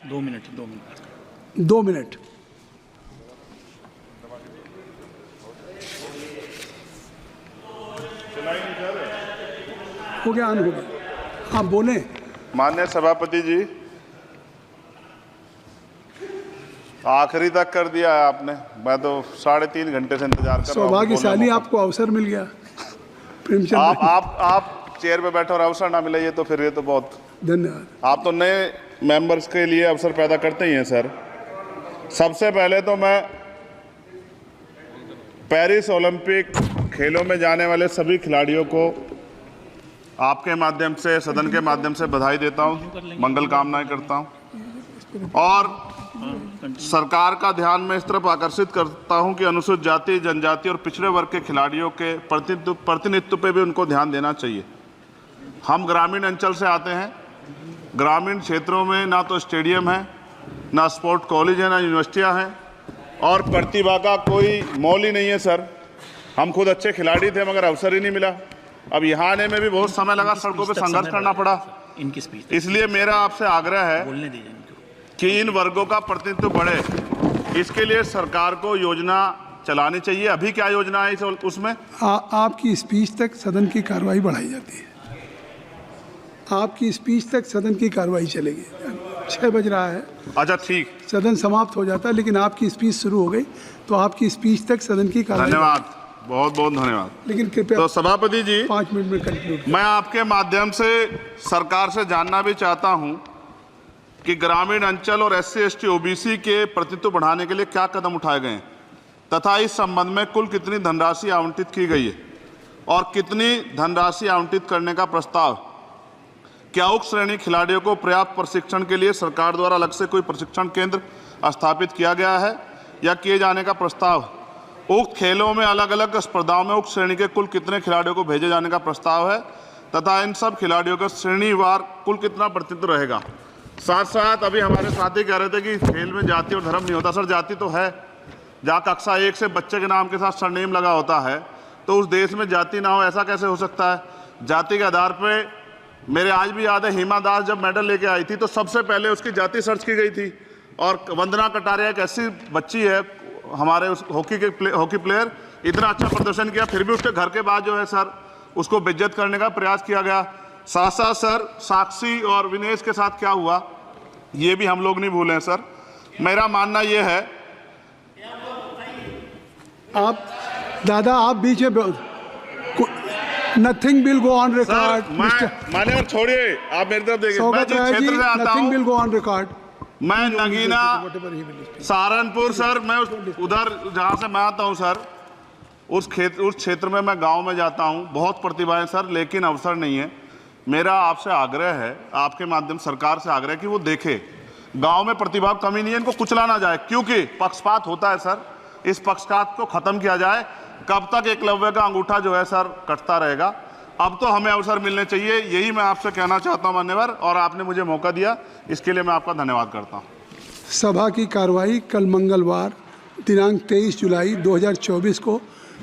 2 minute 2 minute. हो गया, on हो गया। आप बोलें। माननीय सभापति जी, आखिरी तक कर दिया है आपने। मैं तो 3.5 घंटे से इंतजार कर रहा हूँ। सौभाग्यशाली आपको अवसर मिल गया। प्रेमचंद आप चेयर पे बैठे और अवसर ना मिले, ये तो फिर ये तो बहुत धन्यवाद। आप तो नए मेंबर्स के लिए अवसर पैदा करते ही हैं सर। सबसे पहले तो मैं पेरिस ओलंपिक खेलों में जाने वाले सभी खिलाड़ियों को आपके माध्यम से, सदन के माध्यम से बधाई देता हूं, मंगल कामनाएं करता हूं और सरकार का ध्यान में इस तरफ आकर्षित करता हूं कि अनुसूचित जाति, जनजाति और पिछड़े वर्ग के खिलाड़ियों के प्रतिनिधित्व पे भी उनको ध्यान देना चाहिए। हम ग्रामीण अंचल से आते हैं। ग्रामीण क्षेत्रों में ना तो स्टेडियम है, ना स्पोर्ट कॉलेज है, ना यूनिवर्सिटियां हैं और प्रतिभा का कोई मोल ही नहीं है सर। हम खुद अच्छे खिलाड़ी थे मगर अवसर ही नहीं मिला। अब यहाँ आने में भी बहुत समय लगा, सड़कों पे संघर्ष करना पड़ा। इसलिए मेरा आपसे आग्रह है कि इन वर्गों का प्रतिनिधित्व बढ़े, इसके लिए सरकार को योजना चलानी चाहिए। अभी क्या योजना है उसमें? आपकी स्पीच तक सदन की कार्रवाई बढ़ाई जाती है। आपकी स्पीच तक सदन की कार्रवाई चलेगी। 6 बज रहा है। अच्छा ठीक, सदन समाप्त हो जाता है, लेकिन आपकी स्पीच शुरू हो गई तो आपकी स्पीच तक सदन की कार्रवाई। धन्यवाद, बहुत बहुत धन्यवाद। लेकिन कृपया तो सभापति जी 5 मिनट में कंक्लूड। मैं आपके माध्यम से सरकार से जानना भी चाहता हूं कि ग्रामीण अंचल और SC ST OBC के प्रतिनिधित्व बढ़ाने के लिए क्या कदम उठाए गए हैं तथा इस संबंध में कुल कितनी धनराशि आवंटित की गई है और कितनी धनराशि आवंटित करने का प्रस्ताव। क्या उक्त श्रेणी खिलाड़ियों को पर्याप्त प्रशिक्षण के लिए सरकार द्वारा अलग से कोई प्रशिक्षण केंद्र स्थापित किया गया है या किए जाने का प्रस्ताव। उक्त खेलों में अलग अलग स्पर्धाओं में उक्त श्रेणी के कुल कितने खिलाड़ियों को भेजे जाने का प्रस्ताव है तथा इन सब खिलाड़ियों का श्रेणीवार कुल कितना प्रतिनिधित्व रहेगा। साथ साथ अभी हमारे साथी कह रहे थे कि खेल में जाति और धर्म नहीं होता। सर जाति तो है, जहाँ कक्षा 1 से बच्चे के नाम के साथ सरनेम लगा होता है तो उस देश में जाति ना हो, ऐसा कैसे हो सकता है। जाति के आधार पर मेरे आज भी याद है, हिमा दास जब मेडल लेके आई थी तो सबसे पहले उसकी जाति सर्च की गई थी। और वंदना कटारिया एक ऐसी बच्ची है हमारे उस हॉकी प्लेयर, इतना अच्छा प्रदर्शन किया, फिर भी उसके घर के बाद जो है सर उसको बेइज्जत करने का प्रयास किया गया। साथ साथ सर साक्षी और विनेश के साथ क्या हुआ ये भी हम लोग नहीं भूलें सर। मेरा मानना ये है, आप दादा आप बीच में nothing will go on record. माने छोड़िए, आप मेरी तरफ देखिए। मैं जिस क्षेत्र से आता हूं, nothing will go on record. मैं नगीना सहारनपुर सर, मैं उधर जहाँ से मैं आता हूँ सर, उस क्षेत्र में मैं गांव में जाता हूँ। बहुत प्रतिभाएं सर, लेकिन अवसर नहीं है। मेरा आपसे आग्रह है, आपके माध्यम सरकार से आग्रह है कि वो देखे गांव में प्रतिभा कमी नहीं है, इनको कुचला ना जाए क्योंकि पक्षपात होता है सर। इस पक्षपात को खत्म किया जाए। कब तक एकलव्य का अंगूठा जो है सर कटता रहेगा। अब तो हमें अवसर मिलने चाहिए, यही मैं आपसे कहना चाहता हूं मान्यवर, और आपने मुझे मौका दिया इसके लिए मैं आपका धन्यवाद करता हूं। सभा की कार्रवाई कल मंगलवार दिनांक 23 जुलाई 2024 को